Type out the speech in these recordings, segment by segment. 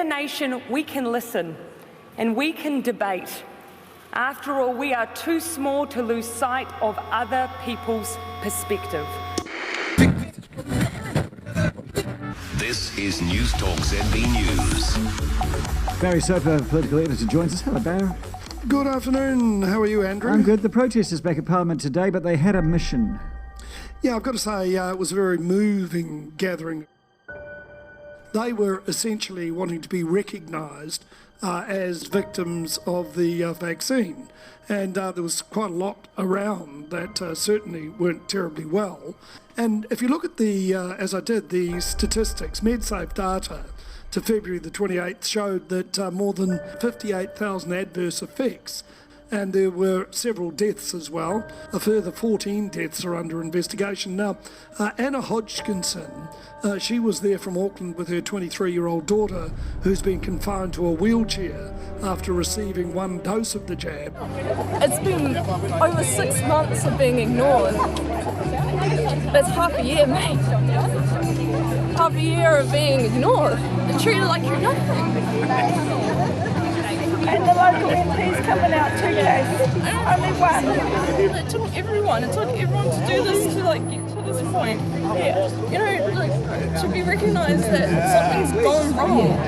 a nation, we can listen and we can debate. After all, we are too small to lose sight of other people's perspective. This is News Talk ZB News. Barry Soper, political editor, joins us. Hello, Barry. Good afternoon. How are you, Andrew? I'm good. The protesters back at Parliament today, but they had a mission. Yeah, I've got to say it was a very moving gathering. They were essentially wanting to be recognised as victims of the vaccine. And there was quite a lot around that certainly weren't terribly well. And if you look at the, as I did, the statistics, MedSafe data to February the 28th showed that more than 58,000 adverse effects. And there were several deaths as well. A further 14 deaths are under investigation. Now, Anna Hodgkinson, she was there from Auckland with her 23-year-old daughter who's been confined to a wheelchair after receiving one dose of the jab. It's been over 6 months of being ignored. That's half a year, mate. Half a year of being ignored and treated like you're nothing. And the local MP's coming out 2 days. Only one. It took everyone to do this, to get to this point. Yeah. To be recognised that something's gone wrong.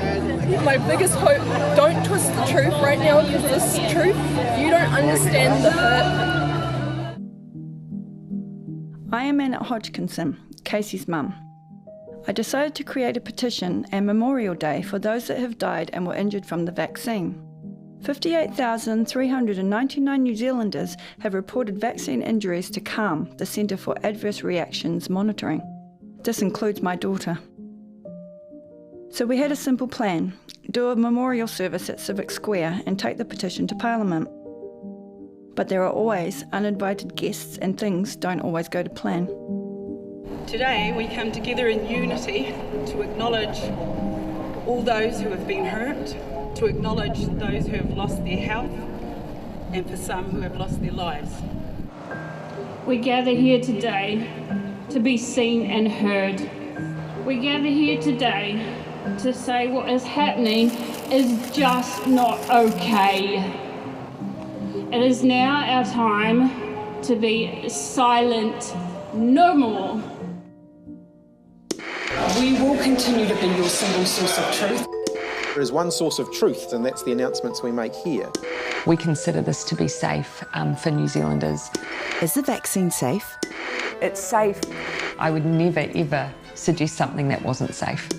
My biggest hope, don't twist the truth right now, because this truth, you don't understand the hurt. I am Anna Hodgkinson, Casey's mum. I decided to create a petition and Memorial Day for those that have died and were injured from the vaccine. 58,399 New Zealanders have reported vaccine injuries to CALM, the Centre for Adverse Reactions Monitoring. This includes my daughter. So we had a simple plan: do a memorial service at Civic Square and take the petition to Parliament. But there are always uninvited guests and things don't always go to plan. Today we come together in unity to acknowledge all those who have been hurt, to acknowledge those who have lost their health, and for some who have lost their lives. We gather here today to be seen and heard. We gather here today to say what is happening is just not okay. It is now our time to be silent no more. We will continue to be your single source of truth. There is one source of truth, and that's the announcements we make here. We consider this to be safe for New Zealanders. Is the vaccine safe? It's safe. I would never, ever suggest something that wasn't safe.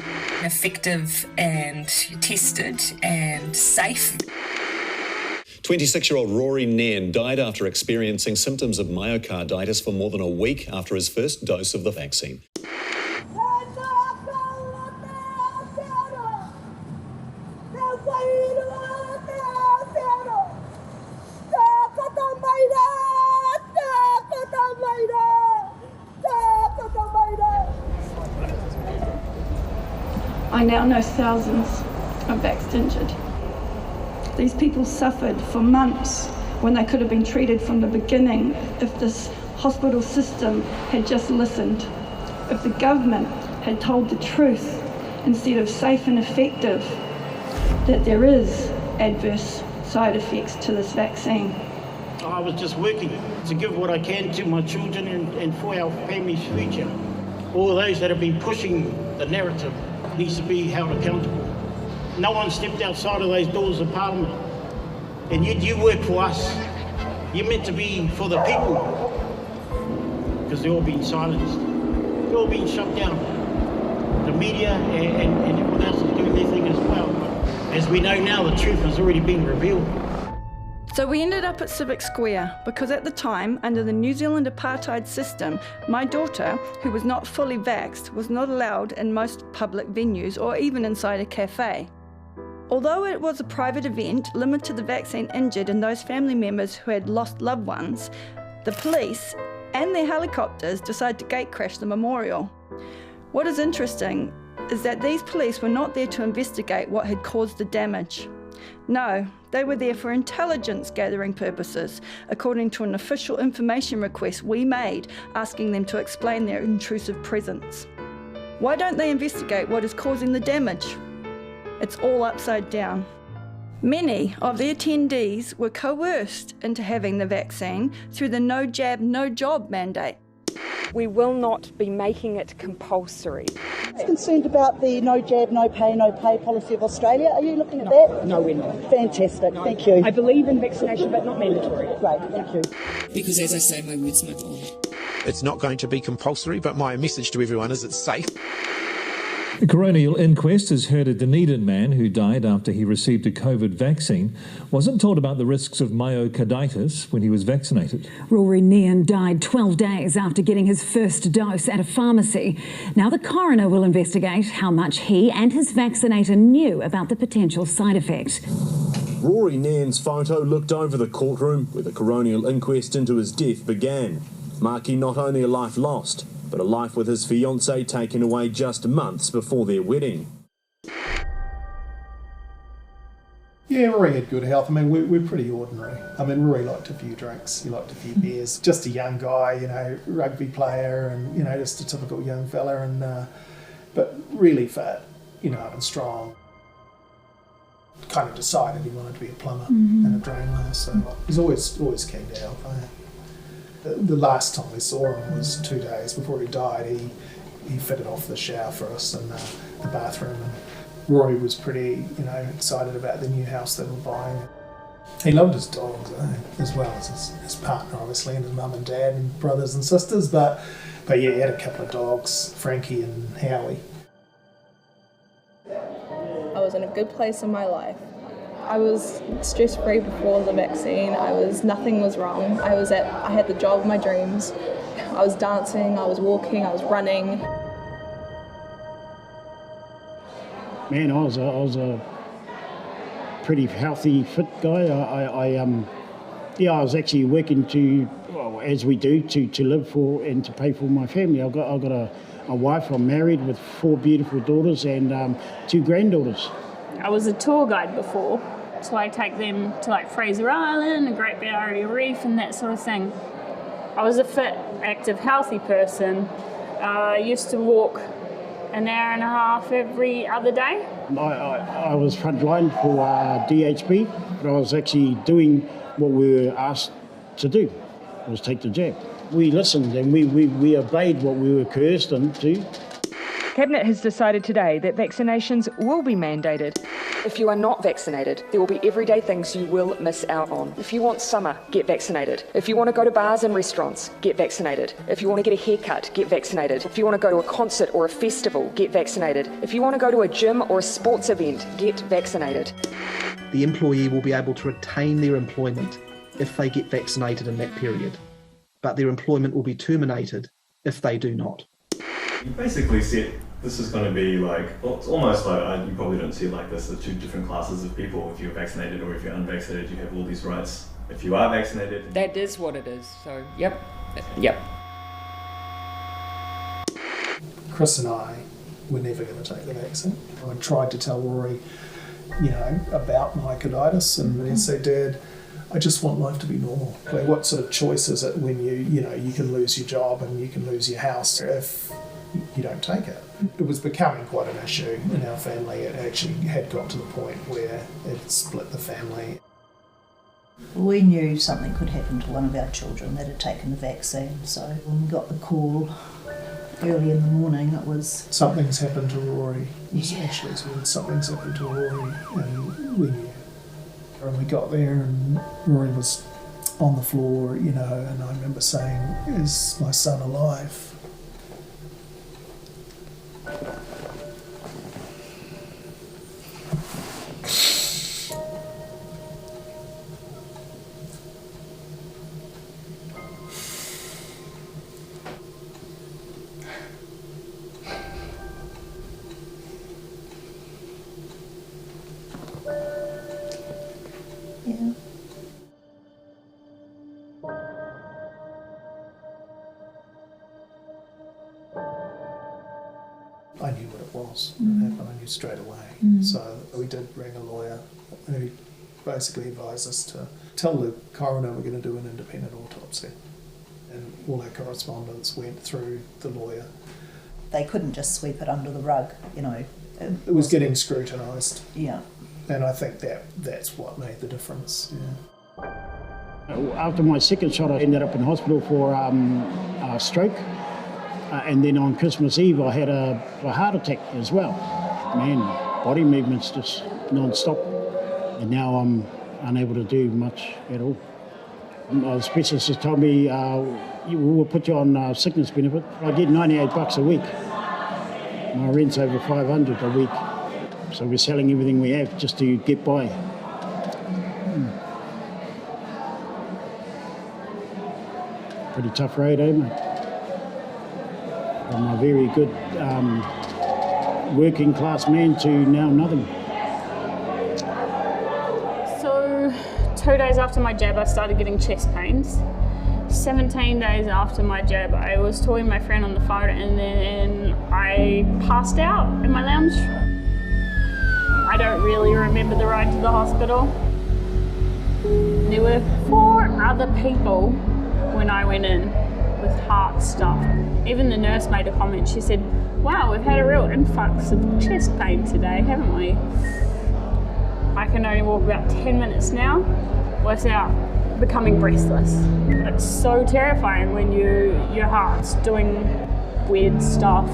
Effective and tested and safe. 26-year-old Rory Nairn died after experiencing symptoms of myocarditis for more than a week after his first dose of the vaccine. I now know thousands of vaxxed injured. These people suffered for months when they could have been treated from the beginning if this hospital system had just listened, if the government had told the truth instead of safe and effective, that there is adverse side effects to this vaccine. I was just working to give what I can to my children and for our family's future. All those that have been pushing the narrative needs to be held accountable. No one stepped outside of those doors of Parliament. And yet you work for us. You're meant to be for the people. Because they're all being silenced. They're all being shut down. The media and everyone else is doing their thing as well. But as we know now, the truth has already been revealed. So we ended up at Civic Square because at the time, under the New Zealand apartheid system, my daughter, who was not fully vaxxed, was not allowed in most public venues or even inside a cafe. Although it was a private event limited to the vaccine injured and those family members who had lost loved ones, the police and their helicopters decided to gate crash the memorial. What is interesting is that these police were not there to investigate what had caused the damage. No, they were there for intelligence gathering purposes, according to an official information request we made asking them to explain their intrusive presence. Why don't they investigate what is causing the damage? It's all upside down. Many of the attendees were coerced into having the vaccine through the no jab, no job mandate. We will not be making it compulsory. Concerned about the no jab, no pay policy of Australia. Are you looking at that? No, we're not. Fantastic, thank you. I believe in vaccination, but not mandatory. Great, thank you. Because as I say, my word's my bond. It's not going to be compulsory, but my message to everyone is it's safe. The Coronial inquest has heard a Dunedin man who died after he received a COVID vaccine wasn't told about the risks of myocarditis when he was vaccinated. Rory Nean died 12 days after getting his first dose at a pharmacy. Now the coroner will investigate how much he and his vaccinator knew about the potential side effect. Rory Nean's photo looked over the courtroom where the coronial inquest into his death began, marking not only a life lost, but a life with his fiancée taken away just months before their wedding. Yeah, Rory had good health. I mean, we're pretty ordinary. I mean, Rory liked a few drinks, he liked a few beers. Just a young guy, you know, rugby player and, you know, just a typical young fella, and but really fit, you know, and strong. Kind of decided he wanted to be a plumber and a drainlayer, so he's always keen to help. The last time we saw him was 2 days before he died. He fitted off the shower for us and the bathroom. And Rory was pretty, you know, excited about the new house they were buying. He loved his dogs, as well as his partner, obviously, and his mum and dad and brothers and sisters. But yeah, he had a couple of dogs, Frankie and Howie. I was in a good place in my life. I was stress-free before the vaccine. Nothing was wrong. I had the job of my dreams. I was dancing, I was walking, I was running. Man, I was a pretty healthy, fit guy. I was actually working as we do, to live for and to pay for my family. I've got a wife. I'm married with 4 beautiful daughters and 2 granddaughters. I was a tour guide before, so I take them to like Fraser Island, the Great Barrier Reef and that sort of thing. I was a fit, active, healthy person. I used to walk an hour and a half every other day. I was frontline for DHB, but I was actually doing what we were asked to do, was take the jab. We listened and we obeyed what we were coerced into. Cabinet has decided today that vaccinations will be mandated. If you are not vaccinated, there will be everyday things you will miss out on. If you want summer, get vaccinated. If you want to go to bars and restaurants, get vaccinated. If you want to get a haircut, get vaccinated. If you want to go to a concert or a festival, get vaccinated. If you want to go to a gym or a sports event, get vaccinated. The employee will be able to retain their employment if they get vaccinated in that period, but their employment will be terminated if they do not. You basically said this is going to be like, well, it's almost like, you probably don't see it like this, the 2 different classes of people. If you're vaccinated or if you're unvaccinated, you have all these rights. If you are vaccinated... That is what it is, so yep. Chris and I were never going to take the vaccine. I tried to tell Rory, you know, about myocarditis, and he said, Dad, I just want life to be normal. Like, what sort of choice is it when you can lose your job and you can lose your house if you don't take it? It was becoming quite an issue in our family. It actually had got to the point where it split the family. We knew something could happen to one of our children that had taken the vaccine, so when we got the call early in the morning, it was... Something's happened to Rory. Actually, something's happened to Rory, and we knew. And we got there and Rory was on the floor, you know, and I remember saying, is my son alive? Yeah. I knew what it was. What happened, I knew straight away. So we did ring a lawyer who basically advised us to tell the coroner we're going to do an independent autopsy. And all our correspondence went through the lawyer. They couldn't just sweep it under the rug, you know. It was getting scrutinised. Yeah. And I think that's what made the difference. Yeah. After my second shot, I ended up in hospital for a stroke. And then on Christmas Eve, I had a heart attack as well. Man, body movements just non-stop. And now I'm unable to do much at all. The specialist has told me, we'll put you on sickness benefit. I get $98 a week. My rent's over $500 a week. So we're selling everything we have just to get by. Pretty tough road, eh, mate? From a very good working class man to now nothing. So 2 days after my jab, I started getting chest pains. 17 days after my jab, I was talking to my friend on the phone, and then I passed out in my lounge. I don't really remember the ride to the hospital. There were 4 other people when I went in with heart stuff. Even the nurse made a comment. She said, "Wow, we've had a real influx of chest pain today, haven't we?" I can only walk about 10 minutes now without becoming breathless. It's so terrifying when your heart's doing weird stuff.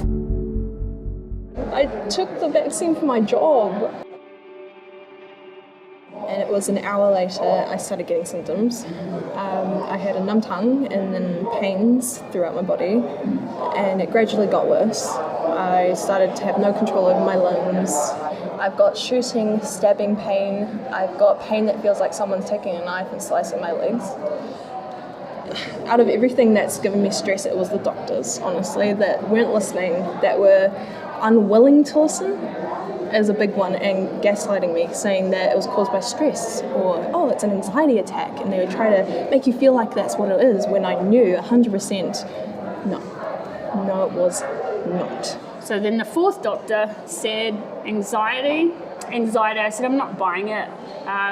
I took the vaccine for my job. And it was an hour later I started getting symptoms. I had a numb tongue and then pains throughout my body, and it gradually got worse. I started to have no control over my limbs. I've got shooting, stabbing pain. I've got pain that feels like someone's taking a knife and slicing my legs. Out of everything that's given me stress, it was the doctors, honestly, that weren't listening, that were unwilling to listen. Is a big one, and gaslighting me, saying that it was caused by stress, or, oh, it's an anxiety attack, and they would try to make you feel like that's what it is, when I knew 100% no, it was not. So then the 4th doctor said anxiety. I said, I'm not buying it.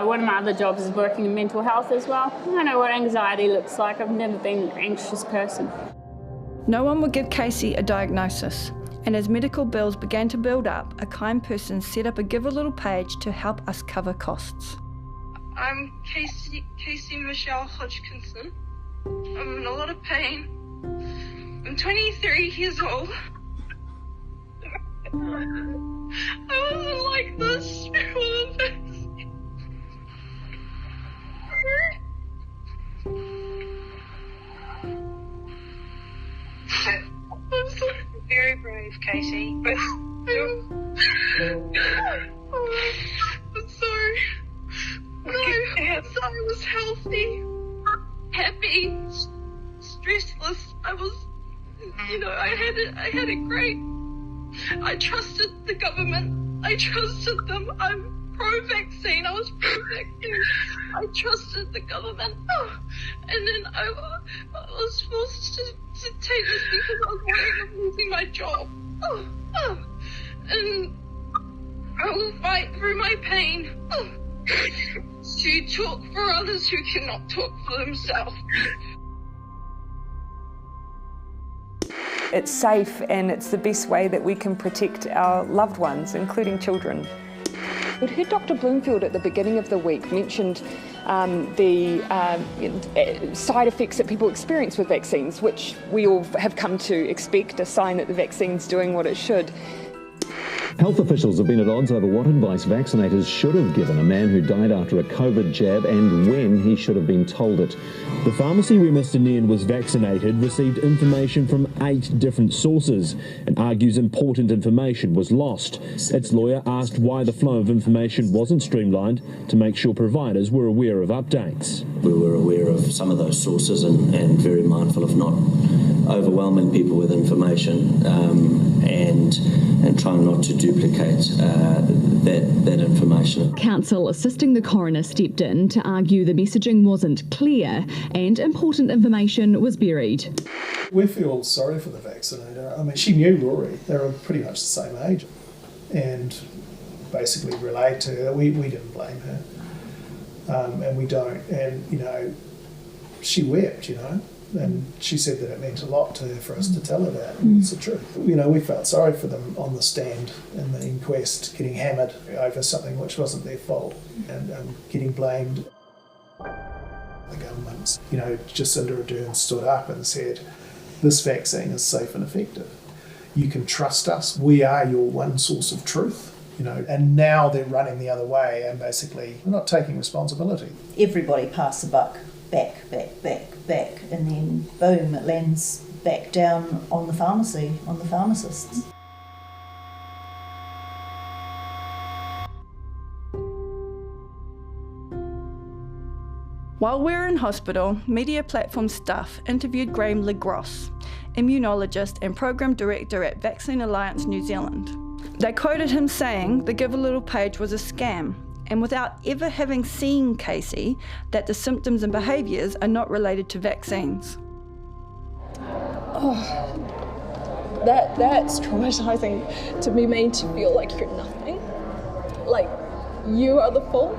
One of my other jobs is working in mental health as well. I don't know what anxiety looks like. I've never been an anxious person. No one would give Casey a diagnosis. And as medical bills began to build up, a kind person set up a Give a Little page to help us cover costs. I'm Casey Michelle Hodgkinson. I'm in a lot of pain. I'm 23 years old. I wasn't like this before the vaccine. I'm sorry. Very brave, Casey. But I'm sorry. No, I was healthy, happy, stressless. I was, I had it great. I trusted the government. I trusted them. I'm pro-vaccine. I was pro-vaccine. I trusted the government. And then I was forced to take this because I was worried of losing my job. And I will fight through my pain to talk for others who cannot talk for themselves. It's safe, and it's the best way that we can protect our loved ones, including children. We'd heard Dr. Bloomfield at the beginning of the week mentioned the side effects that people experience with vaccines, which we all have come to expect, a sign that the vaccine's doing what it should. Health officials have been at odds over what advice vaccinators should have given a man who died after a COVID jab and when he should have been told it. The pharmacy where Mr. Nairn was vaccinated received information from 8 different sources and argues important information was lost. Its lawyer asked why the flow of information wasn't streamlined to make sure providers were aware of updates. We were aware of some of those sources and very mindful of not overwhelming people with information and trying not to duplicate that information. Counsel assisting the coroner stepped in to argue the messaging wasn't clear and important information was buried. We feel sorry for the vaccinator. I mean, she knew Rory. They were pretty much the same age and basically relayed to her. We didn't blame her. And we don't. And, she wept, And she said that it meant a lot to her for us to tell her that, and it's the truth. You know, we felt sorry for them on the stand in the inquest, getting hammered over something which wasn't their fault and getting blamed. The government's, you know, Jacinda Ardern stood up and said, this vaccine is safe and effective. You can trust us. We are your one source of truth. You know, and now they're running the other way and basically we're not taking responsibility. Everybody passed the buck back, and then boom, it lands back down on the pharmacy, on the pharmacists. While we were in hospital, media platform staff interviewed Graham Legross, immunologist and program director at Vaccine Alliance New Zealand. They quoted him saying the Give a Little page was a scam, and without ever having seen Casey, that the symptoms and behaviours are not related to vaccines. Oh, that's traumatising to be made to feel like you're nothing. Like, you are the fault.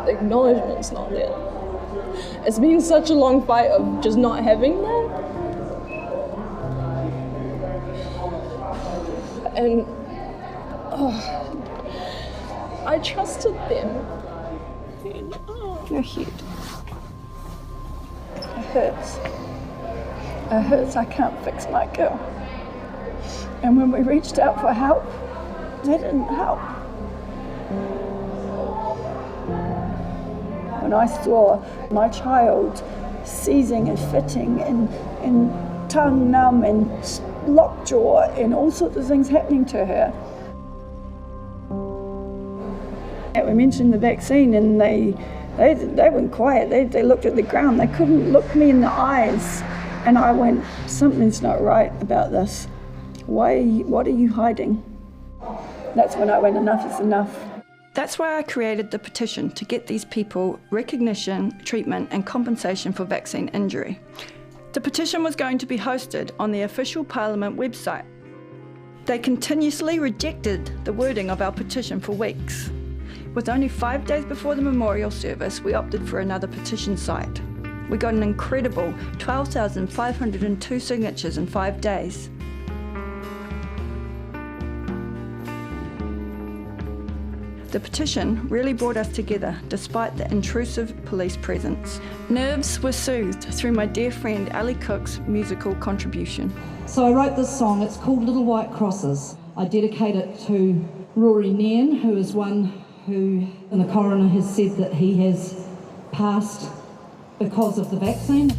The acknowledgement's not there. It's been such a long fight of just not having that. And I trusted them. You're huge. It hurts. It hurts. I can't fix my girl. And when we reached out for help, they didn't help. When I saw my child seizing and fitting and tongue numb and lockjaw and all sorts of things happening to her. We mentioned the vaccine and they went quiet. They looked at the ground. They couldn't look me in the eyes. And I went, something's not right about this. What are you hiding? That's when I went, enough is enough. That's why I created the petition to get these people recognition, treatment and compensation for vaccine injury. The petition was going to be hosted on the official Parliament website. They continuously rejected the wording of our petition for weeks. With only 5 days before the memorial service, we opted for another petition site. We got an incredible 12,502 signatures in 5 days. The petition really brought us together despite the intrusive police presence. Nerves were soothed through my dear friend Ali Cook's musical contribution. So I wrote this song, it's called Little White Crosses. I dedicate it to Rory Nairn, who is one who the coroner has said that he has passed because of the vaccine.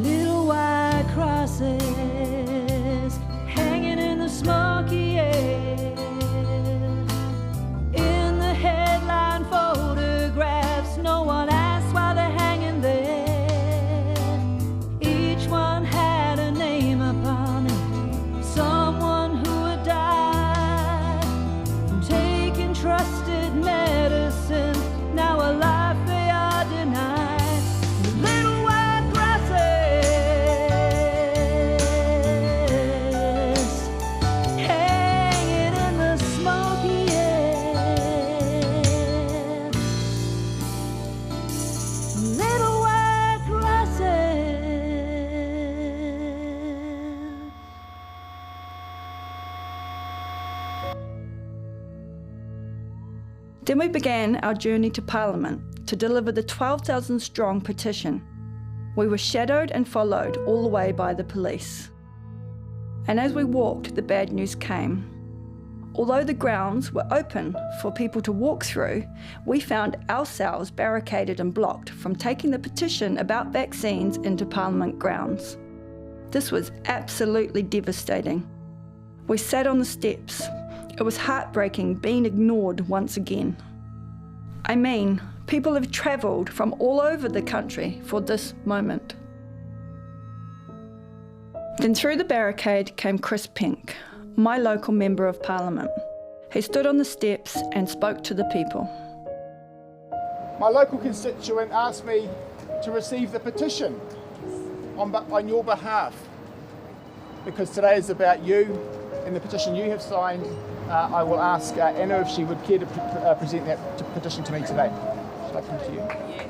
Little white crosses hanging in the smoky air. In the headline photographs, no one asked why they're hanging there. Each one had a name upon it, someone who had died from taking trusted medicine. Now a life they are denied. Little white crosses hanging in the smoky air. Little white crosses. Then we began our journey to Parliament to deliver the 12,000 strong petition. We were shadowed and followed all the way by the police. And as we walked, the bad news came. Although the grounds were open for people to walk through, we found ourselves barricaded and blocked from taking the petition about vaccines into Parliament grounds. This was absolutely devastating. We sat on the steps. It was heartbreaking being ignored once again. I mean, people have travelled from all over the country for this moment. Then through the barricade came Chris Pink, my local Member of Parliament. He stood on the steps and spoke to the people. My local constituent asked me to receive the petition on your behalf, because today is about you and the petition you have signed, I will ask Anna if she would care to present that petition to me today. Should I come to you? Yes.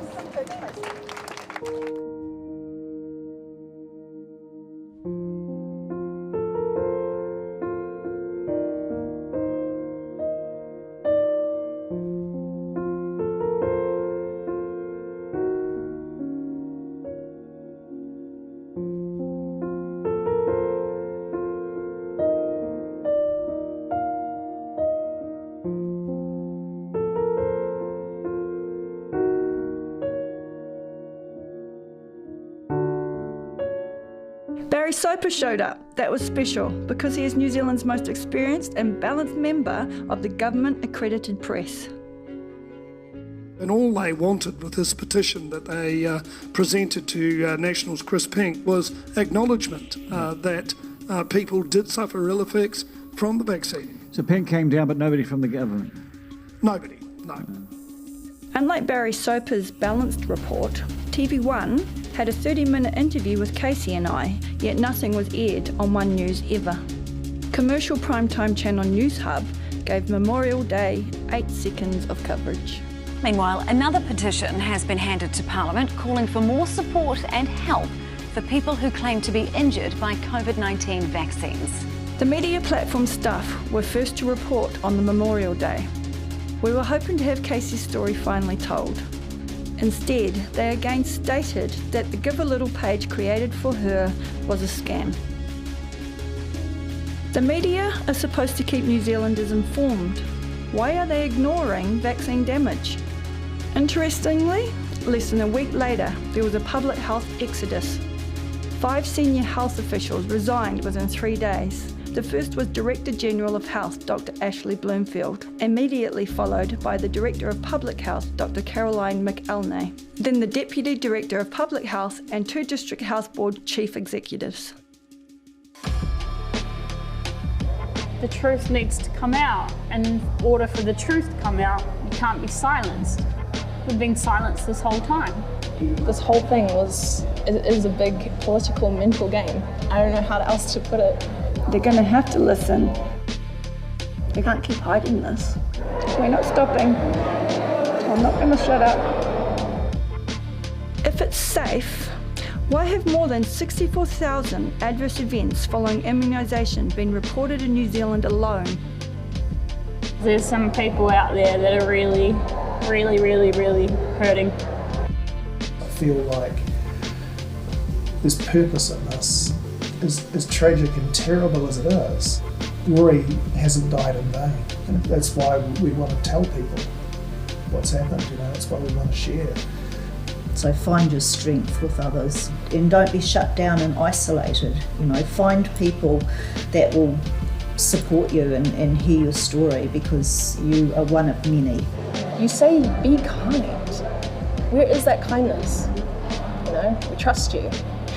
Barry Soper showed up. That was special because he is New Zealand's most experienced and balanced member of the government-accredited press. And all they wanted with this petition that they presented to National's Chris Pink was acknowledgement that people did suffer ill effects from the vaccine. So Pink came down, but nobody from the government? Nobody, no. Unlike Barry Soper's balanced report, TV1 had a 30-minute interview with Casey and I, yet nothing was aired on One News ever. Commercial primetime channel News Hub gave Memorial Day 8 seconds of coverage. Meanwhile, another petition has been handed to Parliament calling for more support and help for people who claim to be injured by COVID-19 vaccines. The media platform staff were first to report on the Memorial Day. We were hoping to have Casey's story finally told. Instead, they again stated that the Give a Little page created for her was a scam. The media are supposed to keep New Zealanders informed. Why are they ignoring vaccine damage? Interestingly, less than a week later, there was a public health exodus. 5 senior health officials resigned within 3 days. The first was Director General of Health, Dr. Ashley Bloomfield, immediately followed by the Director of Public Health, Dr. Caroline McElnay, then the Deputy Director of Public Health and 2 District Health Board Chief Executives. The truth needs to come out, and in order for the truth to come out, you can't be silenced. We've been silenced this whole time. This whole thing is a big political mental game. I don't know how else to put it. They're going to have to listen. They can't keep hiding this. We're not stopping. I'm not going to shut up. If it's safe, why have more than 64,000 adverse events following immunisation been reported in New Zealand alone? There's some people out there that are really hurting. I feel like there's purpose in this. As tragic and terrible as it is, Rory hasn't died in vain. And that's why we want to tell people what's happened, that's why we want to share. So find your strength with others and don't be shut down and isolated. Find people that will support you and hear your story, because you are one of many. You say be kind. Where is that kindness? We trust you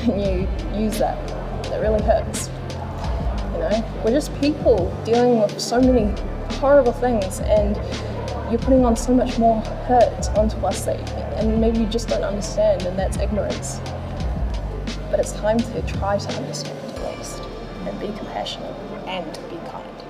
and you use that. It really hurts. We're just people dealing with so many horrible things, and you're putting on so much more hurt onto us and maybe you just don't understand, and that's ignorance. But it's time to try to understand at least, and be compassionate and be kind.